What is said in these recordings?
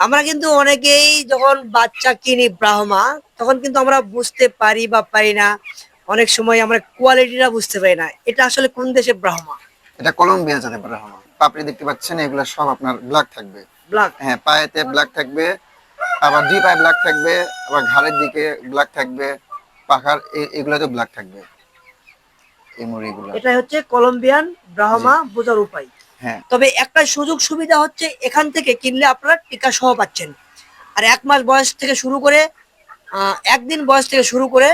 আমরা কিন্তু অনেকেই যখন বাচ্চা কিনি ব্রাহ্মা, তখন কিন্তু আমরা বুঝতে পারি বা পারি না। অনেক সময় আমরা কোয়ালিটিটা বুঝতে পারি না, এটা আসলে কোন দেশে ব্রাহ্মা। এটা কলম্বিয়া জাতের ব্রাহ্মা। পাপড়ি দেখতে পাচ্ছেন, এগুলো সব আপনার ব্ল্যাক থাকবে। ব্ল্যাক। হ্যাঁ, পায়েতে ব্ল্যাক থাকবে, আবার দুই পায়ে ব্ল্যাক থাকবে, আবার ঘাড়ের দিকে ব্ল্যাক থাকবে, পাখার এগুলোতে ব্ল্যাক থাকবে এই মুরগিগুলো। এটা হচ্ছে কলম্বিয়ান জি। ব্রাহ্মা বোঝার উপায়। হ্যাঁ। তবে একটা সুযোগ সুবিধা হচ্ছে, এখান থেকে কিনলে আপনারা টিকা সহ পাচ্ছেন। আর 1 মাস বয়স থেকে শুরু করে, একদিন বয়স থেকে শুরু করে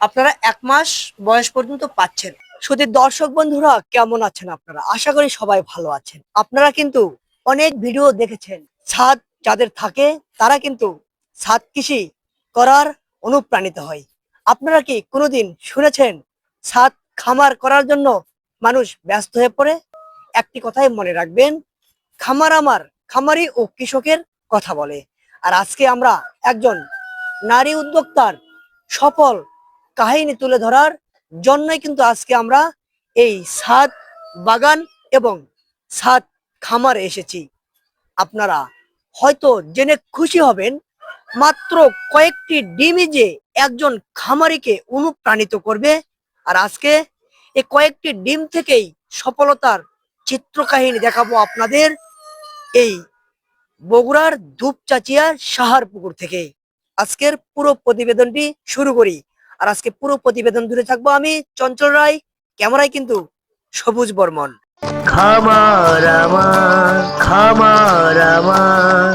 আপনারা 1 মাস বয়স পর্যন্ত পাচ্ছেন। শুধু দর্শক বন্ধুরা, কেমন আছেন আপনারা? আশা করি সবাই ভালো আছেন। আপনারা কিন্তু অনেক ভিডিও দেখেছেন। ছাদ যাদের থাকে তারা কিন্তু ছাদ কৃষি করার অনুপ্রাণিত হয়। আপনারা কি কোনোদিন শুনেছেন ছাদ খামার করার জন্য মানুষ ব্যস্ত হয়ে পড়ে? একটি কথাই মনে রাখবেন, খামার আমার খামারি ও কৃষকের কথা বলে। আর আজকে আমরা একজন নারী উদ্যোক্তার সফল কাহিনী তুলে ধরার জন্যই কিন্তু আজকে আমরা এই ছাদ বাগান এবং ছাদ খামারে এসেছি। আপনারা হয়তো জেনে খুশি হবেন, মাত্র কয়েকটি ডিমই যে একজন খামারিকে অনুপ্রাণিত করবে। আর আজকে এই কয়েকটি ডিম থেকেই সফলতার চিত্রকাহিনী দেখাবো আপনাদের, এই বগুড়ার ধূপচাচিয়ার সাহারপুকুর থেকে। আজকের পুরো প্রতিবেদনটি শুরু করি। আর আজকে পুরো প্রতিবেদন জুড়ে থাকবো আমি, চঞ্চল রায়। ক্যামেরায় কিন্তু সবুজ বর্মন। খামার আমার, খামার আমার।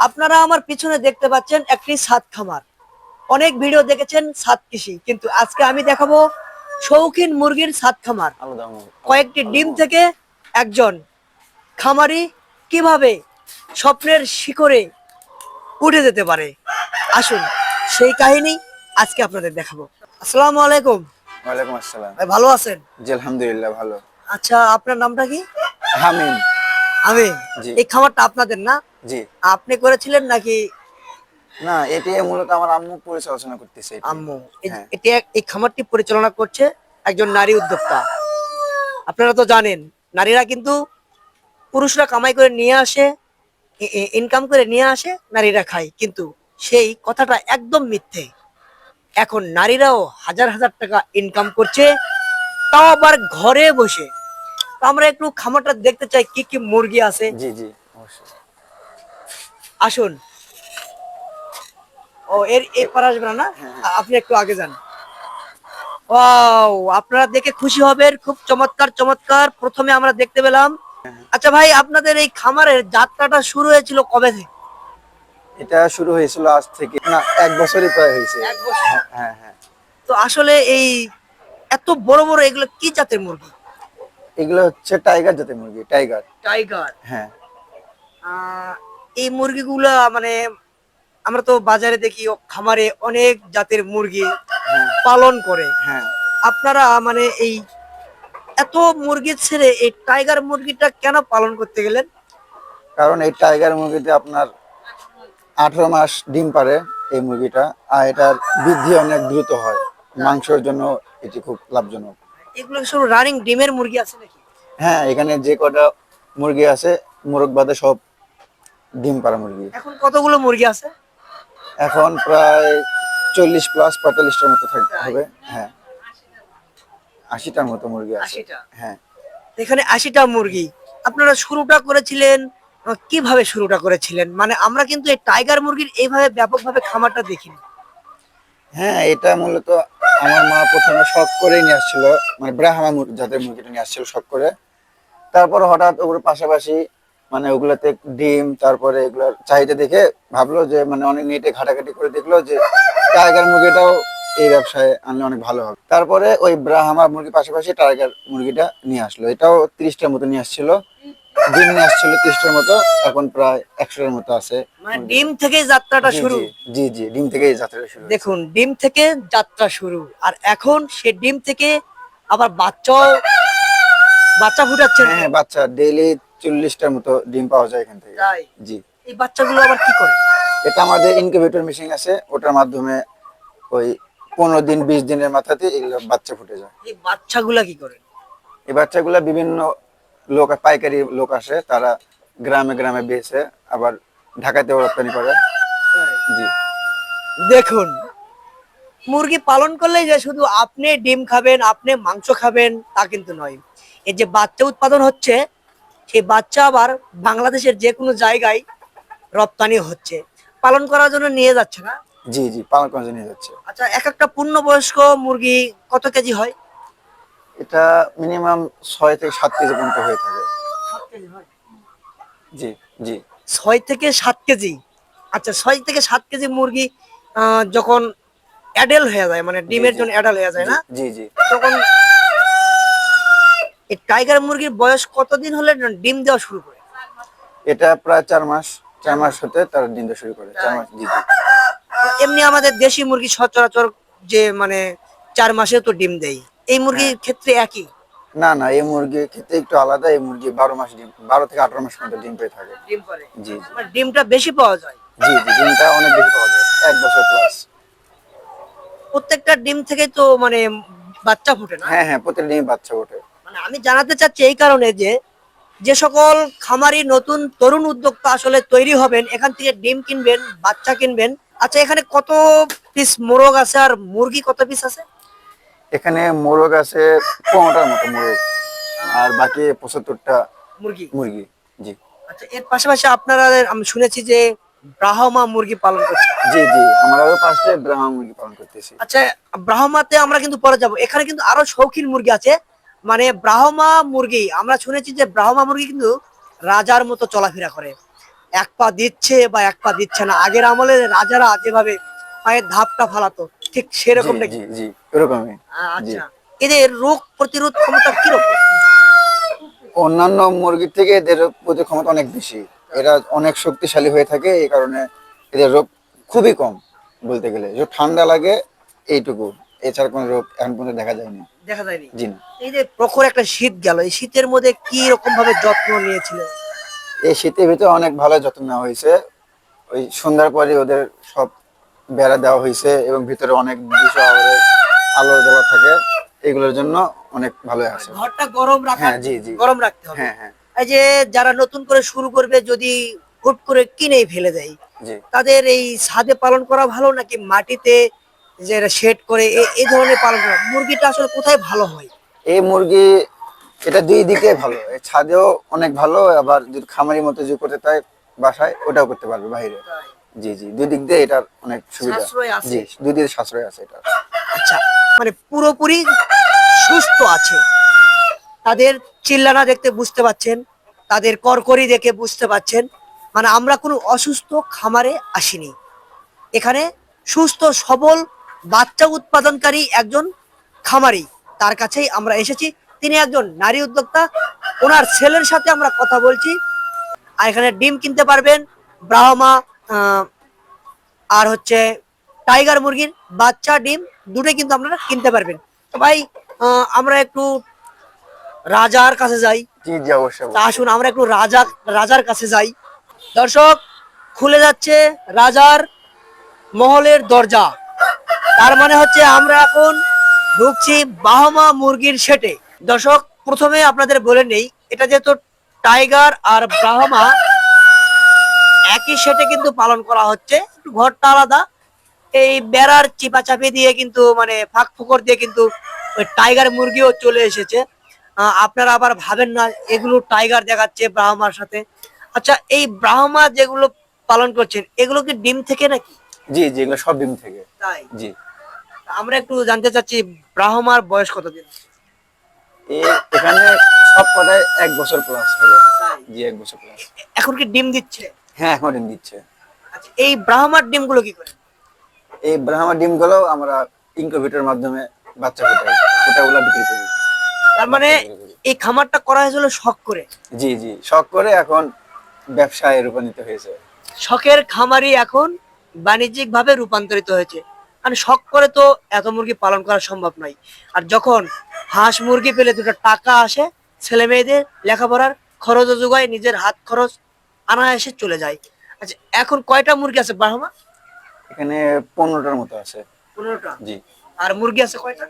আপনারা আমার পিছনে দেখতে পাচ্ছেন একটি ছাদ খামার। অনেক ভিডিও দেখেছেন ছাদ কৃষি, কিন্তু আজকে আমি দেখাবো শৌখিন মুরগির ছাদ খামার। কয়েকটি ডিম থেকে একজন খামারি কিভাবে স্বপ্নের শিখরে উঠে যেতে পারে, আসুন সেই কাহিনী আজকে আপনাদের দেখাবো। আসসালামু আলাইকুম। ওয়ালাইকুম আসসালাম। ভাই ভালো আছেন? জি, আলহামদুলিল্লাহ ভালো। আচ্ছা, আপনার নামটা কি? হামিম। আমি। জি। এই খামারটা আপনাদের না? জি। আপনি করেছিলেন নাকি? না, এটি মূলত আমার আম্মু পরিচালনা করতেছে এটি। আম্মু। হ্যাঁ। এই খামারটি পরিচালনা করছে একজন নারী উদ্যোক্তা। আপনারা তো জানেন, নারীরা কিন্তু, পুরুষরা কামাই করে নিয়ে আসে, ইনকাম করে নিয়ে আসে, নারীরা খায়, কিন্তু সেই কথাটা একদম মিথ্যে। এখন নারীরাও হাজার হাজার টাকা ইনকাম করছে, তাও আবার ঘরে বসে। তো আমরা একটু খামারটা দেখতে চাই, কি কি মুরগি আছে। জি জি, অবশ্যই। আসুন। ও এর পার আসবে না? হ্যাঁ হ্যাঁ। আপনি একটু আগে যান। ওয়াও, আপনারা দেখে খুশি হবেন, খুব চমৎকার চমৎকার প্রথমে আমরা দেখতে পেলাম। আচ্ছা ভাই, আপনাদের এই খামারের যাত্রাটা শুরু হয়েছিল কবে থেকে? এটা শুরু হয়েছিল আজ থেকে না, 1 বছরই প্রায় হয়েছে। 1 বছর। হ্যাঁ হ্যাঁ হ্যাঁ। তো আসলে এই এত বড় বড় এগুলো কি জাতের মুরগি? এগুলো হচ্ছে টাইগার জাতের মুরগি, টাইগার। টাইগার। হ্যাঁ। এই মুরগিগুলা মানে আমরা তো বাজারে দেখি, খামারে অনেক জাতের মুরগি হ্যাঁ পালন করে। হ্যাঁ। আপনারা মানে এই এত মুরগি ছেড়ে এই টাইগার মুরগিটা কেন পালন করতে গেলেন? কারণ এই টাইগার মুরগিতে আপনার 18 মাস ডিম পারে এই মুরগিটা, আর এটার বৃদ্ধি অনেক দ্রুত হয়। মাংসের জন্য এটি খুব লাভজনক। এগুলো সব রানিং ডিমের মুরগি আছে নাকি? হ্যাঁ, এখানে যে কটা মুরগি আছে মোরগ বাদে সব ডিম পাড়া মুরগি। এখন কতগুলো মুরগি আছে? এখন প্রায় 40 প্লাস 45টার মতো তাই? হবে। হ্যাঁ, 80টার মতো মুরগি আছে। 80টা? হ্যাঁ, এখানে 80টা মুরগি। আপনারা শুরুটা করেছিলেন কিভাবে শুরুটা করেছিলেন? মানে আমরা কিন্তু এই টাইগার মুরগির এইভাবে ব্যাপকভাবে খামারটা দেখিনি। হ্যাঁ, এটা মূলত আমার মা প্রথমে শখ করে নিয়ে আসছিল, মানে ব্রাহ্মা জাতের মুরগিটা নিয়ে আসছিল শখ করে। তারপর হঠাৎ ওগুলোর পাশাপাশি মানে ওগুলাতে ডিম, তারপরে এগুলোর চাহিদা দেখে ভাবলো যে মানে অনেক নেটে ঘাটাঘাটি করে দেখলো যে টাইগার মুরগিটাও এই ব্যবসায় আনলে অনেক ভালো হবে। তারপরে ওই ব্রাহ্মা মুরগির পাশাপাশি টাইগার মুরগিটা নিয়ে আসলো। এটাও 30টার মতো নিয়ে আসছিল, ডিম নিয়ে আসছিল 30টার মতো, এখন প্রায় 100টার মতো আছে মানে মুরগি। ডিম থেকে যাত্রাটা জি শুরু। জি জি জি, ডিম থেকেই যাত্রা শুরু হয়েছে। দেখুন, ডিম থেকে যাত্রা শুরু, আর এখন সে ডিম থেকে আবার বাচ্চা ফুটাচ্ছেন। হ্যাঁ হ্যাঁ, বাচ্চা ডেইলি 40টার মতো ডিম পাওয়া যায় এখান থেকে। তাই? জি, এই বাচ্চাগুলো আবার কি করে? এটা আমাদের ইনকিউবেটর মেশিন আছে, ওটার মাধ্যমে ওই 15 দিন 20 দিনের মাথাতে এগুলো বাচ্চা ফুটে যায়। এই বাচ্চাগুলা কি করে? এই বাচ্চাগুলা বিভিন্ন লোক, পাইকারি লোক আসে, তারা গ্রামে গ্রামে বেচে, আবার ঢাকাতেও রপ্তানি করে। তাই? জি, দেখুন, মুরগি পালন করলেই যে শুধু আপনি ডিম খাবেন, আপনি মাংস খাবেন তা কিন্তু নয়। এই যে বাচ্চা উৎপাদন হচ্ছে, সেই বাচ্চা আবার বাংলাদেশের যে কোনো জায়গায় রপ্তানি হচ্ছে, পালন করার জন্য নিয়ে যাচ্ছে না? জি জি, পালন করে নিয়ে যাচ্ছে। আচ্ছা, এক একটা পূর্ণবয়স্ক মুরগি কত কেজি হয়? এটা মিনিমাম 6 থেকে 7 কেজি পর্যন্ত হয়ে থাকে। 7 কেজি হয়? জি জি 6 থেকে 7 কেজি? আচ্ছা, 6 থেকে 7 কেজি মুরগি যখন অ্যাডাল্ট হয়ে যায়, মানে জি ডিমের জি জন্য অ্যাডাল্ট হয়ে যায় জি না, জি জি। তখন এই টাইগার মুরগির বয়স কতদিন হলে ডিম দেওয়া শুরু করে? এটা প্রায় 4 মাস, 4 মাস হতে তারা ডিম দেওয়া শুরু করে। 4 মাস, জি জি। এমনি আমাদের দেশি মুরগি সচরাচর যে মানে 4 মাসে তো ডিম দেয়, এই হ্যাঁ, মুরগির ক্ষেত্রে একই? না না, এই মুরগি খেতে একটু আলাদা। এই মুরগি 12 মাস ডিম, 12 থেকে 18 মাস পর্যন্ত ডিম পেয়ে থাকে। ডিম পারে? জি জি মানে ডিমটা বেশি পাওয়া যায়? জি জি, ডিমটা অনেক বেশি পাওয়া যায়, 1 বছর প্লাস। প্রত্যেকটা ডিম থেকে তো মানে বাচ্চা ফুটে না? হ্যাঁ হ্যাঁ, প্রতিটা ডিমে বাচ্চা ওঠে। মানে আমি জানাতে চাচ্ছি এই কারণে যে যে সকল খামারি নতুন তরুণ উদ্যোক্তা আসলে তৈরি হবেন, এখান থেকে ডিম কিনবেন, বাচ্চা কিনবেন। আচ্ছা, এখানে কত পিস মোরগ আছে আর মুরগি কত পিস আছে? এখানে মোরগ আছে 15টার মতো মোরগ, আর বাকি 75টা মুরগি? মুরগি। জি আচ্ছা, এর পাশাপাশি আপনারা, আমি শুনেছি যে ব্রাহ্মা মুরগি পালন করছে। জি জি, আমরা ফার্স্টে ব্রাহ্মা মুরগি পালন করতেছি। আচ্ছা, ব্রাহ্মাতে আমরা কিন্তু পরে যাব। এখানে কিন্তু আরো শৌখিন মুরগি আছে। মানে ব্রাহ্মা মুরগি, আমরা শুনেছি যে ব্রাহ্মা মুরগি কিন্তু রাজার মতো চলাফেরা করে, এক পা দিচ্ছে বা এক পা দিচ্ছে না। আগের আমলে রাজারা যেভাবে পায়ের ধাপটা ফালাতো, ঠিক জি সেরকম নাকি? জি জি, এরকমই। জি, আচ্ছা, এদের রোগ প্রতিরোধ ক্ষমতা কিরকম? অন্যান্য মুরগির থেকে এদের রোগ প্রতিরোধ ক্ষমতা অনেক বেশি। এরা অনেক শক্তিশালী হয়ে থাকে, এই কারণে এদের রোগ খুবই কম। বলতে গেলে যে ঠান্ডা লাগে এইটুকু, এছাড়া কোনো রোগ এখন পর্যন্ত দেখা যায়নি। দেখা যায়নি? জি না। এই যে প্রখর একটা শীত গেল, এই শীতের মধ্যে কি রকম ভাবে যত্ন নিয়েছিলেন? এই শীতের ভিতরে অনেক ভালো যত্ন নেওয়া হয়েছে। ওই সন্ধ্যার পরে ওদের সব বেড়া দেওয়া হয়েছে, এবং ভিতরে অনেক আলো জ্বলা থাকে, এগুলোর জন্য অনেক ভালো আছে। ঘরটা গরম রাখার, হ্যাঁ জি জি। গরম রাখতে হবে। হ্যাঁ হ্যাঁ। এই যে যারা নতুন করে শুরু করবে, যদি হুট করে কিনেই ফেলে দেয়, জি, তাদের এই ছাদে পালন করা ভালো নাকি মাটিতে যে শেড করে এই ধরনের পালন করা? মুরগিটা আসলে কোথায় ভালো হয়? এই মুরগি, এটা দুই দিকে ভালো। এই ছাদেও অনেক ভালো, আবার যদি খামারি মতো যদি করতে চায় বাসায়, ওটাও করতে পারবে বাইরে। জি জি, দুই দিক দিয়ে এটার অনেক সুবিধা। সাশ্রয় আছে? জি, দুই দিকে সাশ্রয় আছে এটা। আচ্ছা, মানে পুরোপুরি সুস্থ আছে, তাদের চিল্লানা দেখতে বুঝতে পাচ্ছেন, তাদের করকরি দেখে বুঝতে পাচ্ছেন। মানে আমরা কোনো অসুস্থ খামারে আসিনি, এখানে সুস্থ সবল বাচ্চা উৎপাদনকারী একজন খামারি, তার কাছেই আমরা এসেছি। তিনি একজন নারী উদ্যোক্তা, ওনার ছেলের সাথে আমরা কথা বলছি। আর এখানে ডিম কিনতে পারবেন, ব্রাহ্মা আর হচ্ছে টাইগার মুরগির বাচ্চা ডিম দুটোই কিন্তু আপনারা কিনতে পারবেন। তো ভাই, আমরা একটু রাজার কাছে যাই। জি জি, অবশ্যই তা অবশ্যই। আসুন আমরা একটু রাজার কাছে যাই। দর্শক, খুলে যাচ্ছে রাজার মহলের দরজা। তার মানে হচ্ছে আমরা এখন ঢুকছি ব্রাহ্মা মুরগির সেটে। দর্শক, প্রথমে আপনাদের বলে নেই, এটা যেহেতু টাইগার আর ব্রাহ্মা একই সেটে কিন্তু পালন করা হচ্ছে, একটু ঘরটা আলাদা। এই বেড়ার চিপাচাপি দিয়ে কিন্তু মানে ফাঁক ফোকর দিয়ে কিন্তু ওই টাইগার মুরগিও চলে এসেছে। আপনারা আবার ভাবেন না এগুলো টাইগার দেখাচ্ছে ব্রাহ্মার সাথে। আচ্ছা, এই ব্রাহ্মা যেগুলো পালন করছেন এগুলো কি ডিম থেকে নাকি? জি জি, এগুলো সব ডিম থেকে। তাই? জি। আমরা একটু জানতে চাচ্ছি ব্রাহ্মার বয়স কতদিন? এখানে সব কটায় 1 বছর প্লাস হবে। তাই? জি, 1 বছর প্লাস। এখন কি ডিম দিচ্ছে? হ্যাঁ, এখন ডিম দিচ্ছে। আচ্ছা, এই ব্রাহ্মার ডিমগুলো কি করে? এই ব্রাহ্মা ডিমগুলো আমরা ইনকিউবেটরের মাধ্যমে বাচ্চা ফোটাই, ওগুলা বিক্রি করি। তার মানে বাচ্চা বিক্রি করি। এই খামারটা করা হয়েছিল শখ করে। জি জি, শখ করে এখন ব্যবসায় রূপান্তরিত হয়েছে। শখের খামারই এখন বাণিজ্যিক ভাবে রূপান্তরিত হয়েছে। কারণ শখ করে তো এত মুরগি পালন করা সম্ভব নয়। আর যখন হাঁস মুরগি পেলে দুটো টাকা আসে, ছেলে মেয়েদের লেখাপড়ার খরচও যোগায়, নিজের হাত খরচ অনায়াসে চলে যায়। আচ্ছা, এখন কয়টা মুরগি আছে ব্রাহ্মা? এখানে 15টার মতো আছে। 15টা। জি। আর মুরগি আছে কয়টা?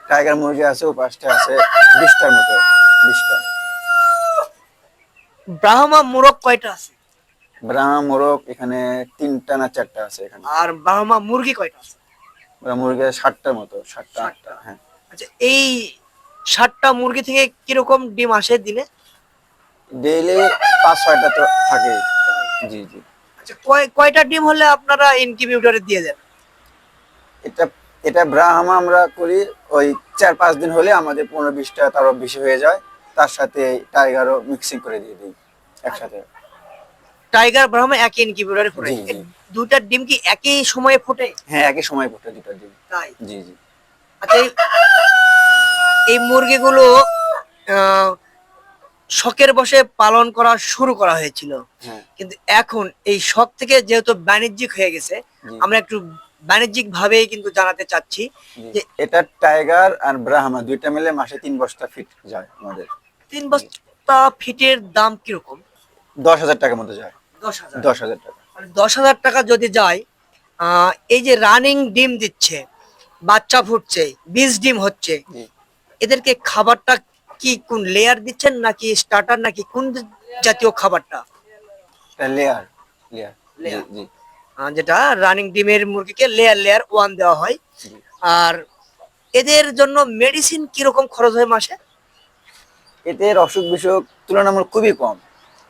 টাইগার মুরগি আছে, ও পাঁচটা আছে, 20টার মতো। 20টা। ব্রাহ্মা মোরগ কয়টা আছে? ব্রাহ্মা মোরগ এখানে 3টা না 4টা আছে এখানে। আর ব্রাহ্মা মুরগি কয়টা আছে? মুরগি 60টার মতো, 7টা 8টা। 60টা। হ্যাঁ। আচ্ছা, এই 60টা মুরগি থেকে কিরকম ডিম আসে দিনে? ডেইলি 5-6টা তো থাকে। জি জি। আচ্ছা, কয়টা ডিম হলে আপনারা ইনকিউবেটরে দিয়ে দেন? এটা এটা ব্রাহ্মা আমরা করি ওই 4-5 দিন হলে আমাদের 15-20টা তারও বেশি হয়ে যায়। তার সাথে টাইগারও মিক্সিং করে দিয়ে দিই একসাথে। টাইগার ব্রাহ্মা একই ইনকিউবেটরে ফোটে? জি জি। দুইটার ডিম কি একই সময়ে ফোটে? হ্যাঁ, একই সময় ফোটে 2টা ডিম। তাই? জি জি। আচ্ছা, এই মুরগিগুলো আহ, শখের বশে পালন করা শুরু করা হয়েছিল, হ্যাঁ। কিন্তু এখন এই শখ থেকে যেহেতু বাণিজ্যিক হয়ে গেছে, জি। আমরা একটু বাণিজ্যিক ভাবেই কিন্তু জানাতে চাচ্ছি জি। যে এটা টাইগার আর ব্রাহ্মা দুইটা মিলে মাসে 3 বস্তা ফিট যায় আমাদের। 3 বস্তা ফিটের দাম কিরকম? 10,000 টাকার মতো যায়। 10,000। 10,000 টাকা। মানে 10,000 টাকা যদি যায়, এই যে রানিং ডিম দিচ্ছে, বাচ্চা ফুটছে, বীজ ডিম হচ্ছে, জি। এদেরকে খাবারটা কি কোন লেয়ার দিচ্ছেন নাকি স্টার্টার নাকি কোন জাতীয় খাবারটা? এটা লেয়ার। লেয়ার। জি লেয়ার। জি। যেটা রানিং ডিমের মুরগিকে লেয়ার লেয়ার ওয়ান দেওয়া হয়। জি। আর এদের জন্য মেডিসিন কিরকম খরচ হয় মাসে? এদের অসুখ বিসুখ তুলনামূলক খুবই কম।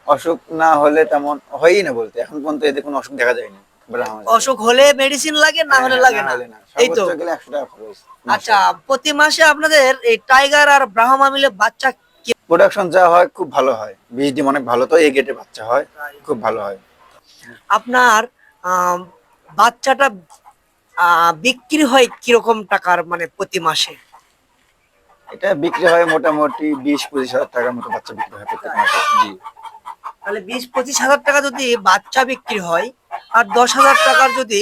অসুখ না হলে তেমন হয়ই না বলতে, এখন পর্যন্ত এদের কোনো অসুখ দেখা যায়নি ব্রাহ্মা জাতের। অসুখ হলে মেডিসিন লাগে, না হলে লাগে না? হলে না। এই তো। সর্বোচ্চ গেলে 100 টাকা খরচ মাসে। আচ্ছা, প্রতি মাসে আপনাদের এই টাইগার আর ব্রাহ্মা মিলে বাচ্চা প্রোডাকশন যা হয় খুব ভালো হয়, বীজ ডিম অনেক ভালো, তো এই গেটে বাচ্চা হয়, খুব ভালো হয়। আপনার আম, বাচ্চাটা বিক্রি হয় কিরকম টাকার মানে প্রতি মাসে? এটা বিক্রি হয় মোটামুটি 20-25 হাজার টাকার মতো বাচ্চা বিক্রি হয় প্রত্যেক মাসে। জি। তাহলে 20-25 হাজার টাকা যদি বাচ্চা বিক্রি হয়, আর 10,000 টাকার যদি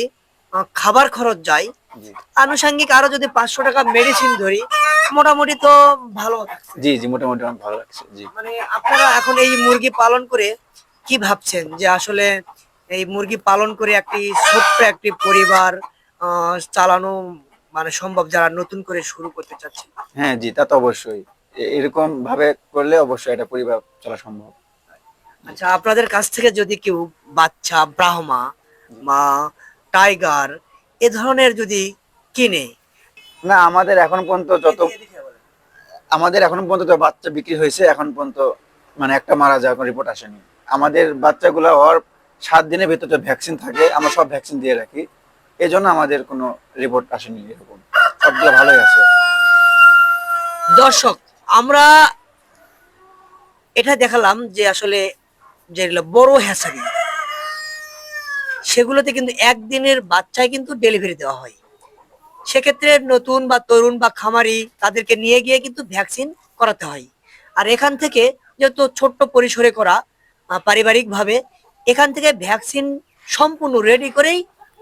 খাবার খরচ যায়, জি আনুষঙ্গিক আরো যদি 500 টাকা মেডিসিন ধরি, মোটামুটি তো ভালো থাকছে। জি। জি, মোটামুটি আমার ভালো লাগছে। জি। মানে আপনারা এখন এই মুরগি পালন করে কি ভাবছেন যে আসলে এই মুরগি পালন করে একটি ছোট্ট একটি পরিবার চালানো মানে সম্ভব, যারা নতুন করে শুরু করতে চাচ্ছে? হ্যাঁ জি, তা তো অবশ্যই। এরকম ভাবে করলে অবশ্যই এটা পরিবার চলা সম্ভব। আচ্ছা, আপনাদের কাছ থেকে যদি কেউ বাচ্চা ব্রাহ্মা বা টাইগার এ ধরনের যদি কিনে, না, আমাদের এখন পর্যন্ত বাচ্চা বিক্রি হয়েছে, এখন পর্যন্ত মানে একটা মারা যাওয়ার কোনো রিপোর্ট আসেনি। আমাদের বাচ্চাগুলো হওয়ার 7 দিনের ভিতরে ভ্যাকসিন থাকে, আমরা সব ভ্যাকসিন দিয়ে রাখি, এই জন্য আমাদের কোনো রিপোর্ট আসেনি এরকম। সবগুলো ভালোই আছে। দর্শক, আমরা এটা দেখালাম যে আসলে যেগুলো বড় হ্যাচারি, সেগুলোতে কিন্তু একদিনের বাচ্চায় কিন্তু ডেলিভারি দেওয়া হয়। সেক্ষেত্রে নতুন বা তরুণ বা খামারি তাদেরকে নিয়ে গিয়ে কিন্তু ভ্যাকসিন করাতে হয়। আর এখান থেকে যেহেতু ছোট্ট পরিসরে করা, পারিবারিকভাবে, এখান থেকে ভ্যাকসিন সম্পূর্ণ রেডি করেই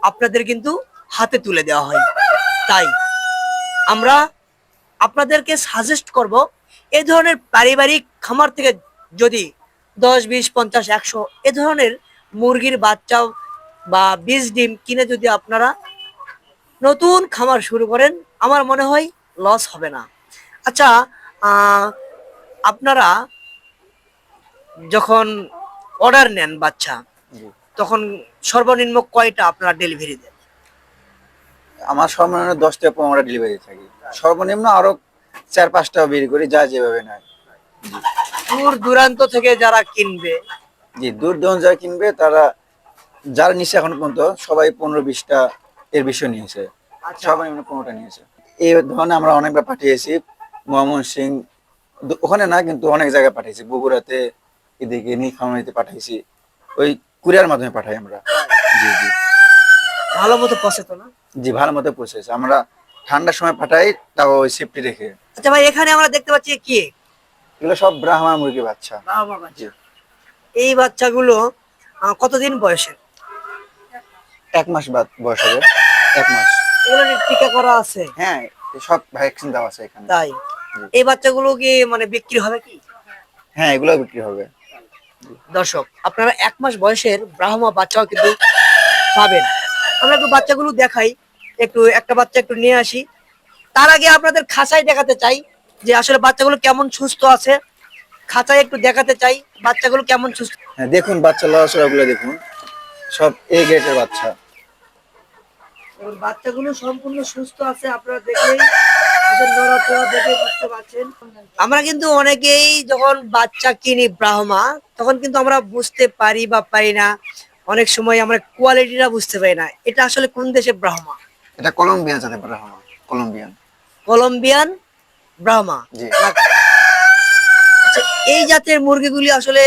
আপনাদের কিন্তু হাতে তুলে দেওয়া হয়। তাই আমরা আপনাদেরকে সাজেস্ট করব, এই ধরনের পারিবারিক খামার থেকে যদি 10, 20, 50, 100 এ ধরনের মুরগির বাচ্চা বা বীজ ডিম কিনে যদি আপনারা নতুন খামার শুরু করেন, আমার মনে হয় লস হবে না। আচ্ছা, আপনারা যখন অর্ডার নেন বাচ্চা, জি। তখন সর্বনিম্ন কয়টা আপনারা ডেলিভারি দেন? আমার সর্বনিম্ন 10 থেকে 15টা ডেলিভারি থাকে, সর্বনিম্ন আরো 4-5টা বের করি, যা যেভাবে নেয়। দূর দূরান্ত থেকে যারা কিনবে, জি, দূর দূরান্ত যারা কিনবে তারা, যারা নিচ্ছে এখন পর্যন্ত সবাই 15-20টা এর বেশি নিয়েছে, আচ্ছা, সবাই মানে 15টা নিয়েছে। এই ধরনের আমরা অনেকবার পাঠিয়েছি ময়মনসিং, ওখানে না কিন্তু অনেক জায়গায় পাঠিয়েছি, বগুড়াতে, এদিকে নীলফামারীতে পাঠাইছি, ওই কুরিয়ার মাধ্যমে পাঠাই আমরা। জি জি। ভালো মতো পৌঁছে তো না? জি, ভালো মতো পৌঁছেছে, আমরা ঠান্ডার সময় পাঠাই, তাও ওই সেফটি রেখে। আচ্ছা ভাই, এখানে আমরা দেখতে পাচ্ছি কি, এগুলো সব ব্রাহ্মা মুরগি বাচ্চা। জি। এই বাচ্চাগুলো কতদিন বয়সের? 1 মাস বয়স হবে, 1 মাস। এগুলো টিকা করা আছে? হ্যাঁ, সব ভ্যাকসিন দেওয়া আছে এখানে। তাই? জি। এই বাচ্চাগুলো কি মানে বিক্রি হবে কি? হ্যাঁ, এগুলো বিক্রি হবে। দর্শক, আপনারা 1 মাস বয়সের ব্রাহ্মা বাচ্চাও কিন্তু পাবেন। আমরা একটু বাচ্চাগুলো দেখাই, একটু একটা বাচ্চা একটু নিয়ে আসি। তার আগে আপনাদের খাঁচায় দেখাতে চাই যে আসলে বাচ্চাগুলো কেমন সুস্থ আছে। খাঁচায় একটু দেখাতে চাই বাচ্চাগুলো কেমন সুস্থ। হ্যাঁ, দেখুন বাচ্চা লড়াচড়া গুলো দেখুন, সব এ গ্রেডের বাচ্চা। এবং বাচ্চাগুলো সম্পূর্ণ সুস্থ আছে, আপনারা দেখলেই ওদের নড়াচড়া দেখে বুঝতে পারছেন। আমরা কিন্তু অনেকেই যখন বাচ্চা কিনি ব্রাহ্মা, তখন কিন্তু আমরা বুঝতে পারি বা পারি না, অনেক সময় আমরা কোয়ালিটিটা বুঝতে পারি না এটা আসলে কোন দেশের ব্রাহ্মা। এটা কলম্বিয়ান জাতের ব্রাহ্মা, কলম্বিয়ান। কলম্বিয়ান ব্রাহ্মা। জি। আচ্ছা, এই জাতের মুরগিগুলি আসলে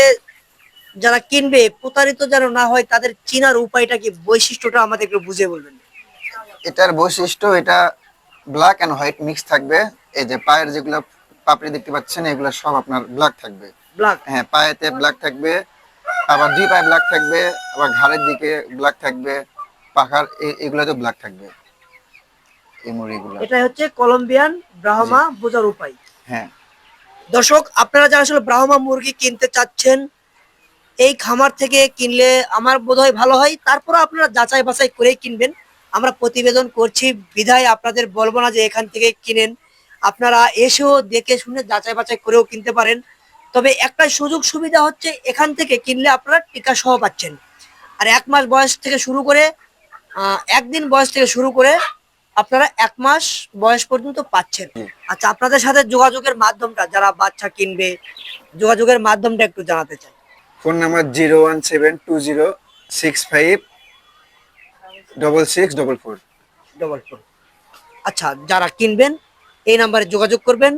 যারা কিনবে প্রতারিত যেন না হয়, তাদের চিনার উপায়টা কি, বৈশিষ্ট্যটা আমাদের একটু বুঝে বলবেন? এটার বৈশিষ্ট্য, এটা ব্ল্যাক এন্ড হোয়াইট মিক্স থাকবে। এই যে পায়ের যেগুলো পাপড়ি দেখতে পাচ্ছেন, এগুলো সব আপনার ব্ল্যাক থাকবে। ব্ল্যাক? হ্যাঁ, পায়েতে ব্ল্যাক থাকবে, আবার 2 পায়ে ব্ল্যাক থাকবে, আবার ঘাড়ের দিকে ব্ল্যাক থাকবে, পাখার এগুলোতে ব্ল্যাক থাকবে এই মুরগিগুলো। এটাই হচ্ছে কলম্বিয়ান ব্রাহ্মা বোঝার উপায়। হ্যাঁ। দর্শক, আপনারা যারা আসলে ব্রাহ্মা মুরগি কিনতে চাচ্ছেন, এই খামার থেকে কিনলে আমার বোধহয় ভালো হয়। তারপরে আপনারা যাচাই বাছাই করেই কিনবেন। আমরা প্রতিবেদন করছি বিধায় আপনাদের বলবো না যে এখান থেকে কিনেন, আপনারা এসেও দেখে শুনে যাচাই বাছাই করেও কিনতে পারেন। তবে একটা সুযোগ সুবিধা হচ্ছে, এখান থেকে কিনলে আপনারা টিকা সহ পাচ্ছেন। আর 1 মাস বয়স থেকে শুরু করে, একদিন বয়স থেকে শুরু করে আপনারা 1 মাস বয়স পর্যন্ত পাচ্ছেন। আচ্ছা, আপনাদের সাথে যোগাযোগের মাধ্যমটা, যারা বাচ্চা কিনবে, যোগাযোগের মাধ্যমটা একটু জানাতে চাই। Phone number 01720656644। 444। আচ্ছা, যারা কিনবেন এই নাম্বারে যোগাযোগ করবেন।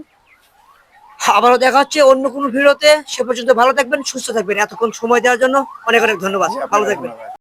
আবারও দেখা হচ্ছে অন্য কোনো ভিডিওতে। সে পর্যন্ত ভালো থাকবেন, সুস্থ থাকবেন। এতক্ষণ সময় দেওয়ার জন্য অনেক অনেক ধন্যবাদ। জি, ভালো আপনাকে থাকবেন। ধন্যবাদ।